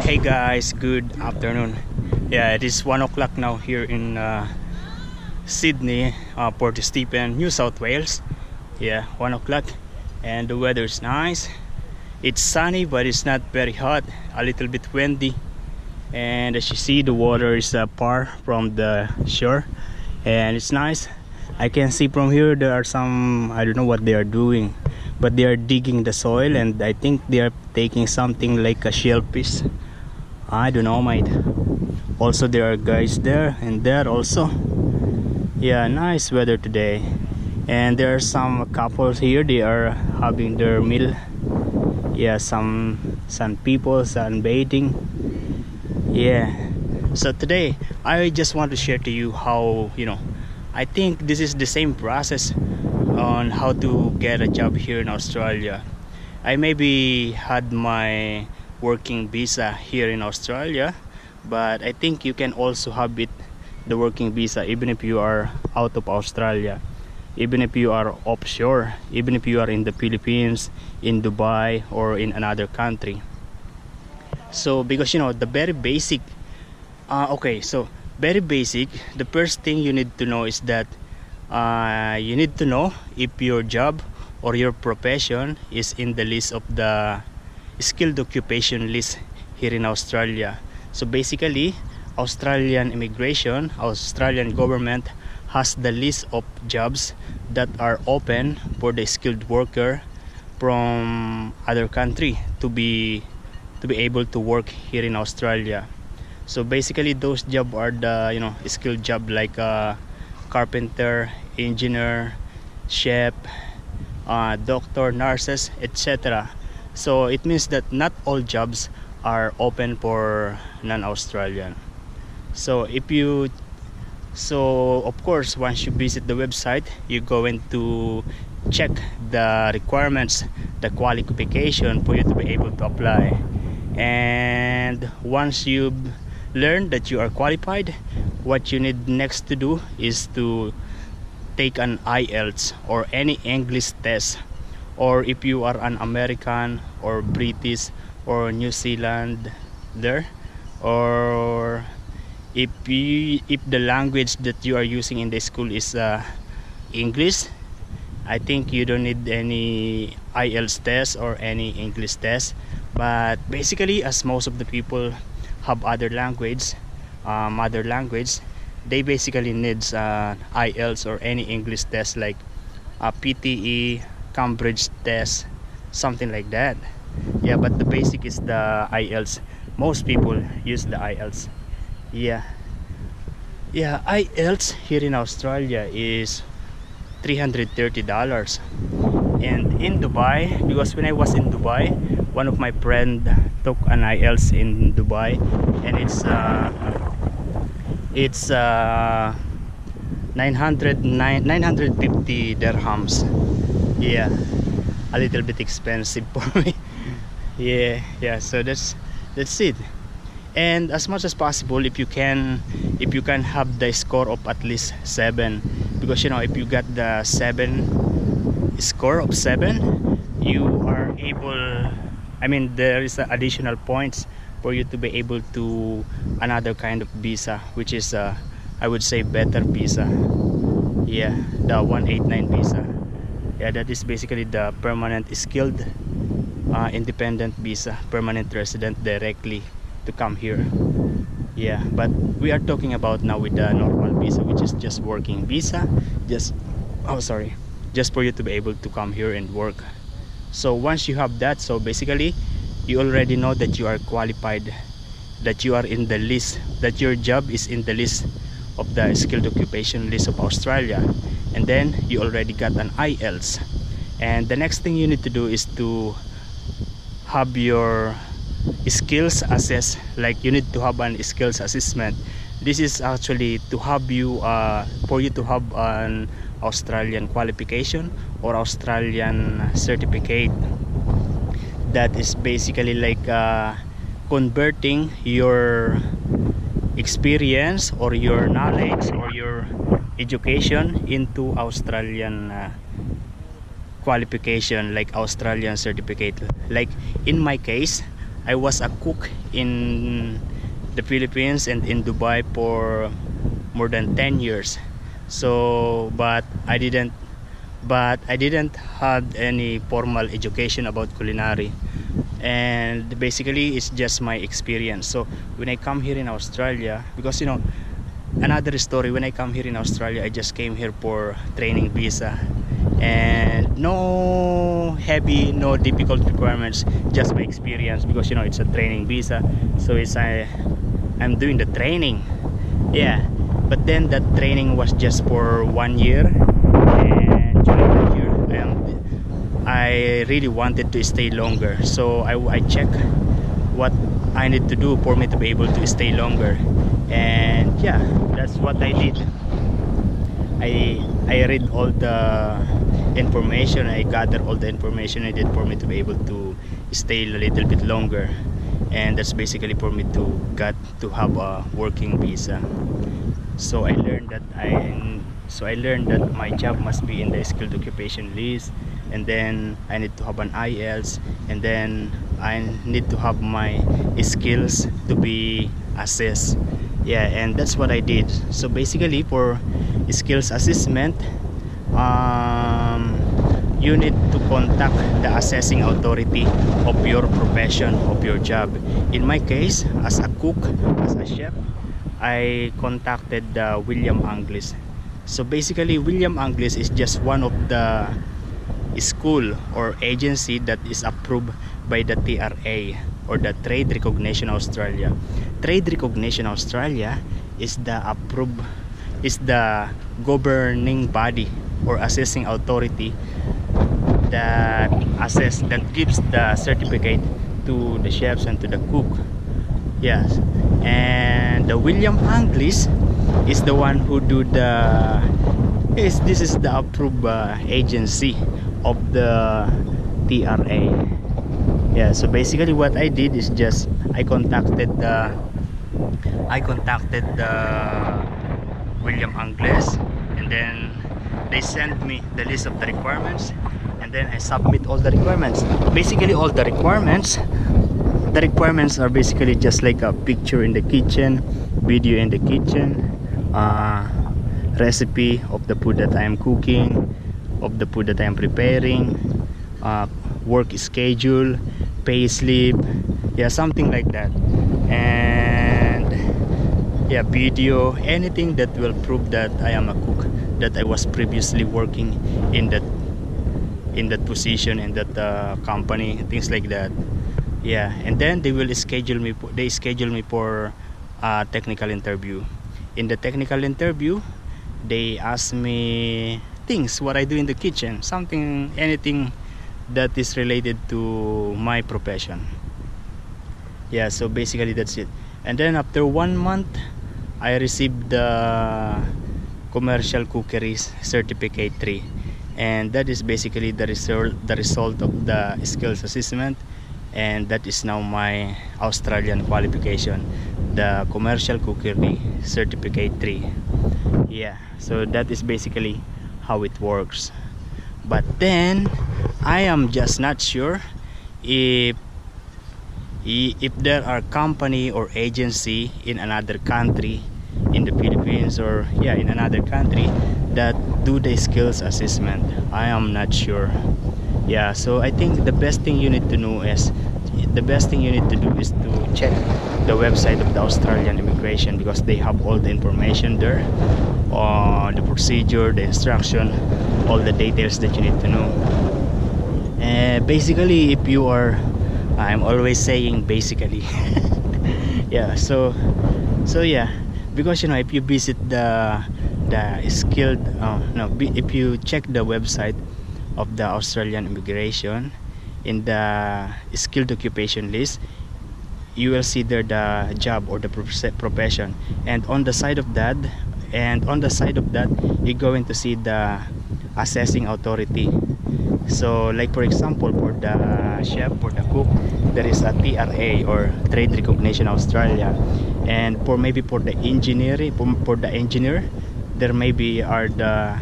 Hey guys, good afternoon. Yeah, it is 1 o'clock now here in Sydney, Port Stephen, New South Wales. Yeah, 1 o'clock, and the weather is nice. It's sunny, but it's not very hot, a little bit windy. And as you see, the water is far from the shore, and it's nice. I can see from here there are some, I don't know what they are doing, but they are digging the soil, and I think they are taking something like a shellfish. I don't know, mate. Also, there are guys there and there also. Yeah, nice weather today. And there are some couples here. They are having their meal. Yeah, some people sunbathing. Yeah. So today, I just want to share to you how I think this is the same process on how to get a job here in Australia. I maybe had my working visa here in Australia, but I think you can also have the working visa even if you are out of Australia, even if you are offshore, even if you are in the Philippines, in Dubai, or in another country. So because the very basic very basic, the first thing you need to know is that you need to know if your job or your profession is in the list of the skilled occupation list here in Australia. So basically, Australian government has the list of jobs that are open for the skilled worker from other country to be able to work here in Australia. So basically, those jobs are the skilled job like carpenter, engineer, chef, doctor, nurses, etc. So it means that not all jobs are open for non-Australian. So of course, once you visit the website, you're going to check the requirements, the qualification for you to be able to apply. And once you've learned that you are qualified, what you need next to do is to take an IELTS or any English test, or if you are an American or British or New Zealand there, or if the language that you are using in the school is English, I think you don't need any IELTS test or any English test. But basically, as most of the people have other language, they basically needs IELTS or any English test like PTE, Cambridge test, something like that. Yeah, but the basic is the IELTS. Most people use the IELTS. Yeah, IELTS here in Australia is $330. And in Dubai, because when I was in Dubai, one of my friend took an IELTS in Dubai, and it's 950 dirhams. Yeah, a little bit expensive for me. yeah, so that's it. And as much as possible, if you can have the score of at least 7, because if you got the score of 7, you are able, there is additional points for you to be able to another kind of visa, which is I would say better visa. Yeah, the 189 visa. Yeah, that is basically the permanent skilled independent visa, permanent resident directly to come here. Yeah, but we are talking about now with the normal visa, which is just working visa, just for you to be able to come here and work. So once you have that, so basically you already know that you are qualified, that you are in the list, that your job is in the list of the skilled occupation list of Australia, and then you already got an IELTS. And the next thing you need to do is to have your skills assessed. Like, you need to have an skills assessment. This is actually to have you for you to have an Australian qualification or Australian certificate. That is basically like converting your experience or your knowledge or your education into Australian qualification, like Australian certificate. Like in my case, I was a cook in the Philippines and in Dubai for more than 10 years. So but I didn't had any formal education about culinary, and basically it's just my experience. So when I come here in Australia, because you know, another story, when I come here in Australia, I just came here for training visa, and no heavy, no difficult requirements, just my experience, because you know it's a training visa. So it's I'm doing the training, yeah. But then that training was just for 1 year, and during that year I really wanted to stay longer. So I checked what I need to do for me to be able to stay longer, and yeah, that's what I did. I read all the information, I gathered all the information I did for me to be able to stay a little bit longer, and that's basically for me to have a working visa. So I learned that my job must be in the skilled occupation list, and then I need to have an IELTS, and then I need to have my skills to be assessed. Yeah, and that's what I did. So basically for skills assessment, you need to contact the assessing authority of your profession, of your job. In my case, as a cook, as a chef, I contacted William Anglis. So basically William Anglis is just one of the school or agency that is approved by the TRA, or the Trade Recognition Australia. Trade Recognition Australia is the governing body or assessing authority that gives the certificate to the chefs and to the cook. Yes, and the William Anglis is the one who do this is the approved agency of the TRA. Yeah, so basically what I did is just I contacted the William Anglis, and then they sent me the list of the requirements, and then I submit all the requirements. Basically all the requirements are basically just like a picture in the kitchen, video in the kitchen, recipe of the food that I am cooking, of the food that I am preparing, work schedule, pay slip, yeah, something like that, and yeah, video, anything that will prove that I am a cook, that I was previously working in that position, in that company, things like that. Yeah, and then they schedule me for a technical interview. In the technical interview, they ask me things, what I do in the kitchen, something, anything that is related to my profession. Yeah, so basically that's it. And then after 1 month, I received the commercial cookery certificate 3, and that is basically the result of the skills assessment, and that is now my Australian qualification, the commercial cookery certificate 3. Yeah, so that is basically how it works. But then I am just not sure if there are company or agency in another country, in the Philippines, or yeah, in another country, that do the skills assessment. I am not sure. Yeah, so I think the best thing you need to do is to check the website of the Australian immigration, because they have all the information there, the procedure, the instruction, all the details that you need to know. And basically, if you are, I'm always saying basically, yeah, so yeah, because you know, if you visit the skilled if you check the website of the Australian immigration, in the skilled occupation list, you will see there the job or the profession, and on the side of that you're going to see the assessing authority. So like for example, for the chef, for the cook, there is a TRA, or Trade Recognition Australia, and for the engineer, there maybe are the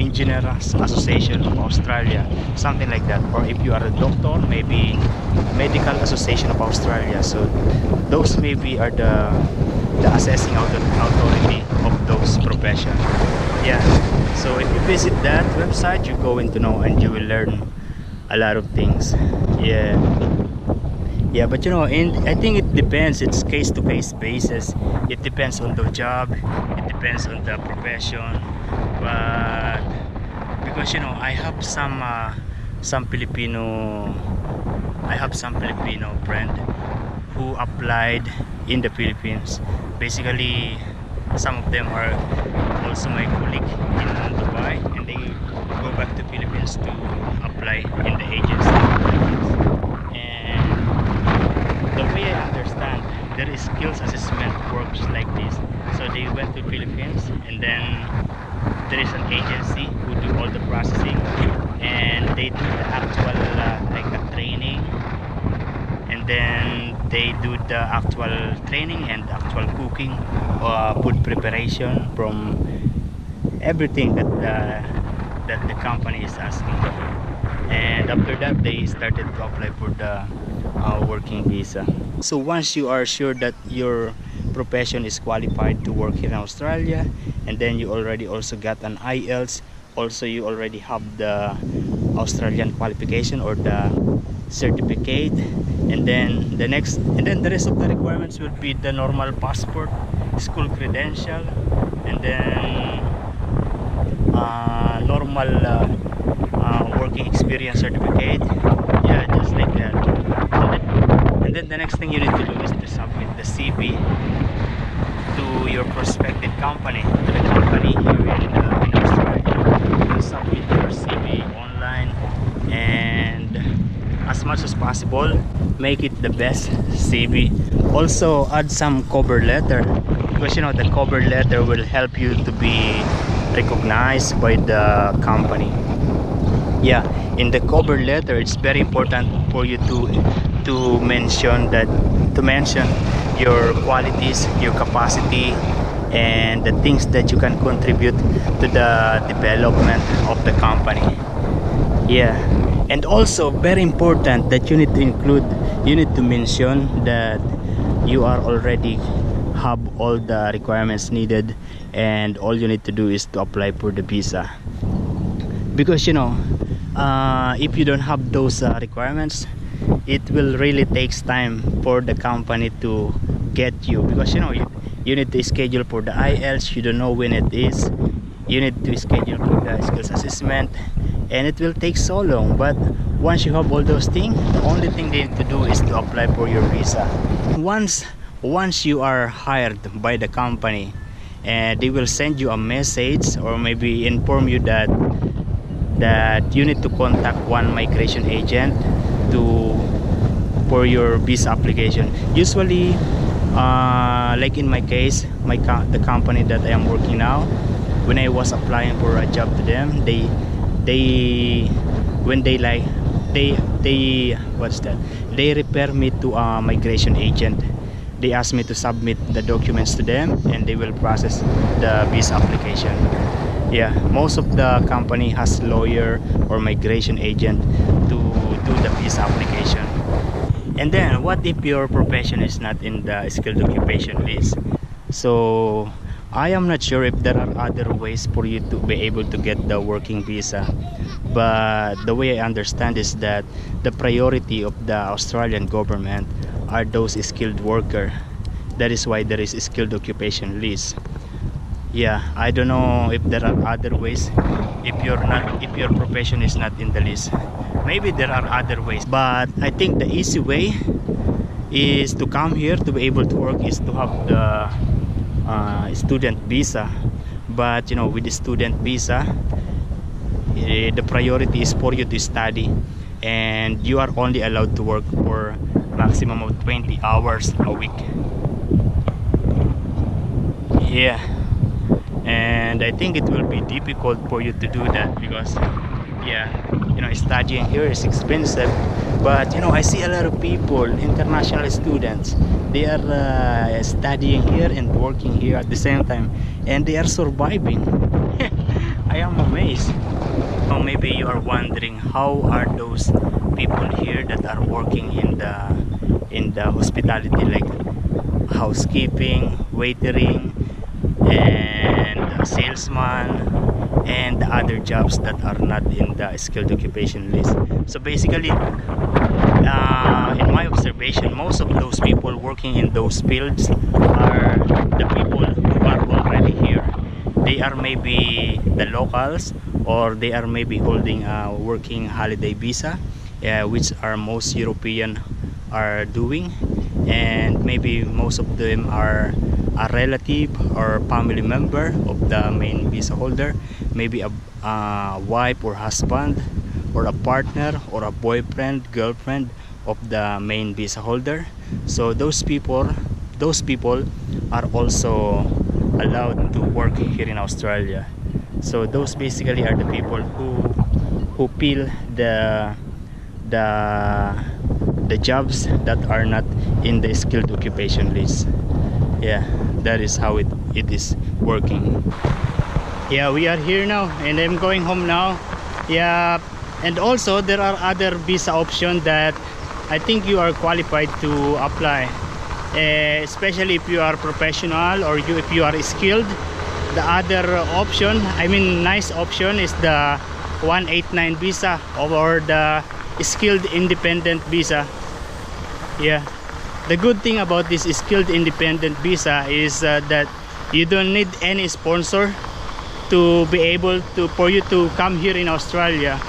Engineers Association of Australia, something like that. Or if you are a doctor, maybe Medical Association of Australia. So those maybe are the assessing authority of those professions. Yeah, so if you visit that website, you're going to know and you will learn a lot of things. Yeah, yeah, but you know, and I think it depends. It's case to case basis. It depends on the job, it depends on the profession. But because you know, I have some Filipino friend who applied in the Philippines. Basically, some of them are also my colleague in Dubai, and they go back to Philippines to apply in the agency. And the way I understand, there is skills assessment works like this. So they went to Philippines, and then there is an agency who do all the processing, and they do the actual like a training, and then they do the actual training and actual cooking, food preparation from everything that the company is asking. And after that, they started to apply for the working visa. So once you are sure that your profession is qualified to work here in Australia, and then you already also got an IELTS, also you already have the Australian qualification or the certificate, and then the rest of the requirements will be the normal passport, school credential, and then normal working experience certificate. Yeah, just like that. And then the next thing you need to do is to submit the CV to your prospective company, to the company here in Australia. You submit your CV online, and as much as possible, make it the best CV. Also add some cover letter, because you know the cover letter will help you to be recognized by the company. Yeah, in the cover letter, it's very important for you to mention your qualities, your capacity, and the things that you can contribute to the development of the company. Yeah, and also very important that you need to mention that you are already have all the requirements needed, and all you need to do is to apply for the visa. Because you know, if you don't have those requirements, it will really takes time for the company to get you, because you know you need to schedule for the IELTS. You don't know when it is. You need to schedule for the skills assessment, and it will take so long. But once you have all those things, the only thing they need to do is to apply for your visa. Once you are hired by the company, and they will send you a message or maybe inform you that you need to contact one migration agent for your visa application. Usually, like in my case, the company that I am working now, when I was applying for a job to them, they refer me to a migration agent. They ask me to submit the documents to them, and they will process the visa application. Yeah, most of the company has lawyer or migration agent to do the visa application. And then what if your profession is not in the skilled occupation list? So I am not sure if there are other ways for you to be able to get the working visa, but the way I understand is that the priority of the Australian government are those skilled worker. That is why there is a skilled occupation list. Yeah, I don't know if there are other ways. If your profession is not in the list, maybe there are other ways, but I think the easy way is to come here to be able to work is to have the student visa. But you know, with the student visa, the priority is for you to study, and you are only allowed to work for maximum of 20 hours a week. Yeah, and I think it will be difficult for you to do that, because yeah, you know, studying here is expensive. But you know, I see a lot of people, international students, they are studying here and working here at the same time, and they are surviving. I am amazed. Or maybe you are wondering, how are those people here that are working in the hospitality, like housekeeping, waitering, and salesman, and the other jobs that are not in the skilled occupation list. So basically, in my observation, most of those people working in those fields are the people who are already here. They are maybe the locals, or they are maybe holding a working holiday visa, which are most European are doing, and maybe most of them are a relative or family member of the main visa holder, maybe a wife or husband, or a partner or a boyfriend, girlfriend of the main visa holder. So those people are also allowed to work here in Australia. So those basically are the people who fill the jobs that are not in the skilled occupation list. Yeah, that is how it is working. Yeah, we are here now, and I'm going home now. Yeah, and also there are other visa options that I think you are qualified to apply, especially if you are professional, or if you are skilled. The other option, I mean nice option, is the 189 visa, or the skilled independent visa. Yeah, the good thing about this skilled independent visa is that you don't need any sponsor to be able to, for you to come here in Australia,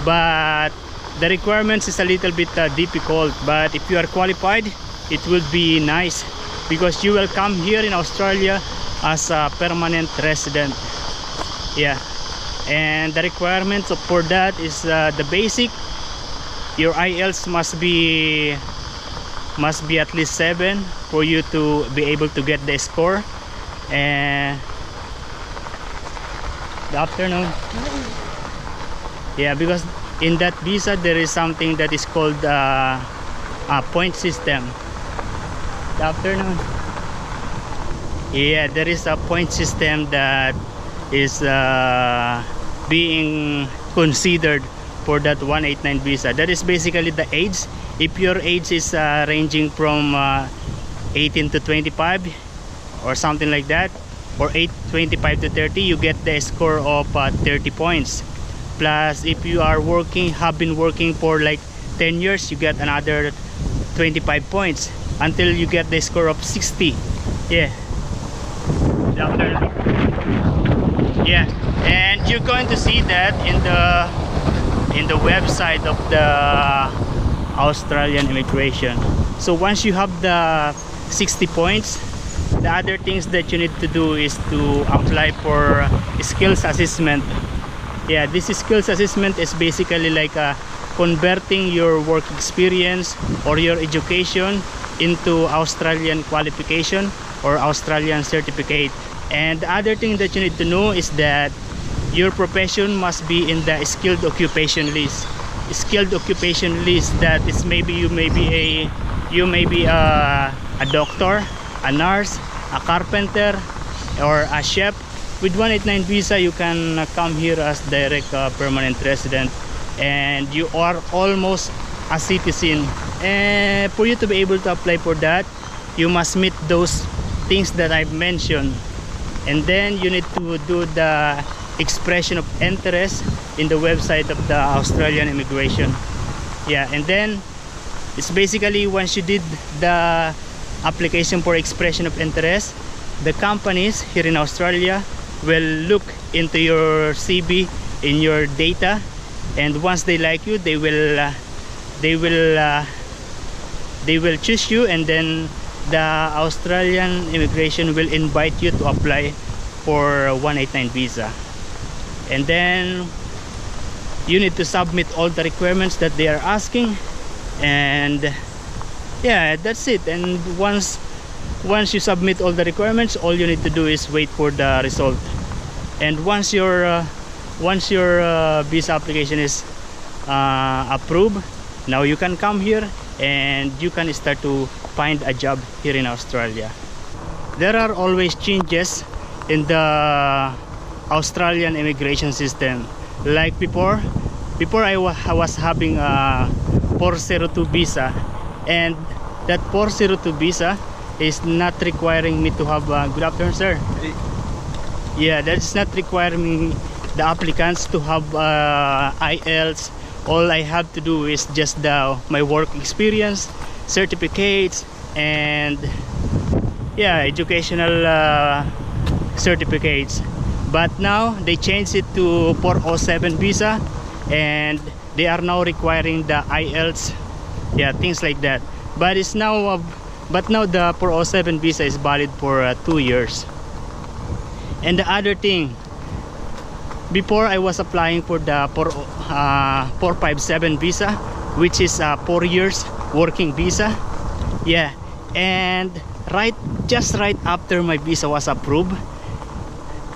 but the requirements is a little bit difficult. But if you are qualified, it will be nice, because you will come here in Australia as a permanent resident. Yeah, and the requirements for that is the basic. Your IELTS must be at least 7 for you to be able to get the score. And good afternoon. Yeah, because in that visa there is something that is called a point system. Good afternoon. Yeah, there is a point system that is being considered for that 189 visa. That is basically the age. If your age is ranging from 18 to 25 or something like that, or 25 to 30, you get the score of 30 points. Plus, if you are have been working for like 10 years, you get another 25 points until you get the score of 60. Yeah. Yeah, and you're going to see that in the website of the Australian immigration. So once you have the 60 points, the other things that you need to do is to apply for skills assessment. Yeah, this skills assessment is basically like converting your work experience or your education into Australian qualification or Australian certificate. And the other thing that you need to know is that your profession must be in the skilled occupation list. Skilled occupation list, that is, maybe you may be a doctor, a nurse, a carpenter, or a chef. With 189 visa, you can come here as direct permanent resident, and you are almost a citizen. And for you to be able to apply for that, you must meet those things that I've mentioned, and then you need to do the expression of interest in the website of the Australian immigration. Yeah, and then it's basically, once you did the application for expression of interest, the companies here in Australia will look into your CV, in your data, and once they like you, they will choose you, and then the Australian immigration will invite you to apply for 189 visa. And then you need to submit all the requirements that they are asking, and yeah, that's it. And once you submit all the requirements, all you need to do is wait for the result. And once your visa application is approved, now you can come here and you can start to find a job here in Australia. There are always changes in the Australian immigration system. Like before I was having a 402 visa, and that 402 visa is not requiring me to have good afternoon, sir. Yeah, that's not requiring the applicants to have IELTS. All I have to do is just my work experience, certificates, and yeah, educational certificates. But now they changed it to 407 visa, and they are now requiring the IELTS, yeah, things like that. But it's now but now the 407 visa is valid for 2 years. And the other thing, before I was applying for the 457 visa, which is 4 years working visa. Yeah, and just right after my visa was approved,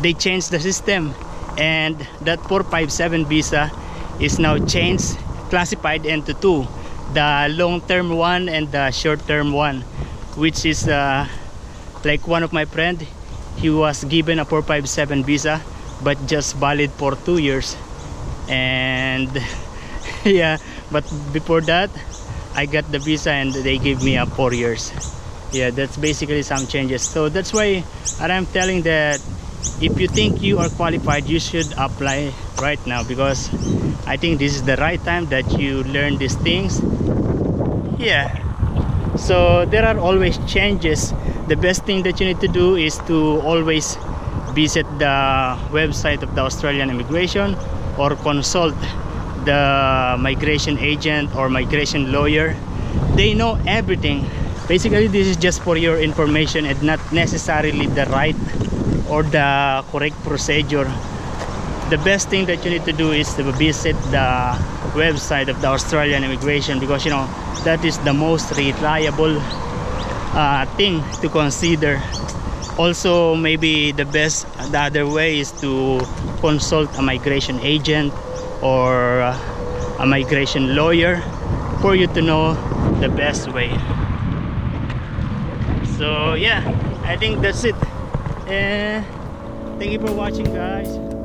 they changed the system, and that 457 visa is now changed, classified into two: the long-term one and the short-term one, which is like one of my friend, he was given a 457 visa but just valid for 2 years, and yeah, but before that I got the visa and they gave me a 4 years. Yeah, that's basically some changes. So that's why I'm telling that if you think you are qualified, you should apply right now, because I think this is the right time that you learn these things. Yeah, so there are always changes. The best thing that you need to do is to always visit the website of the Australian immigration, or consult the migration agent or migration lawyer. They know everything. Basically, this is just for your information and not necessarily the right or the correct procedure. The best thing that you need to do is to visit the website of the Australian immigration, because you know that is the most reliable thing to consider. Also, maybe the other way is to consult a migration agent or a migration lawyer for you to know the best way. So yeah, I think that's it. Thank you for watching, guys.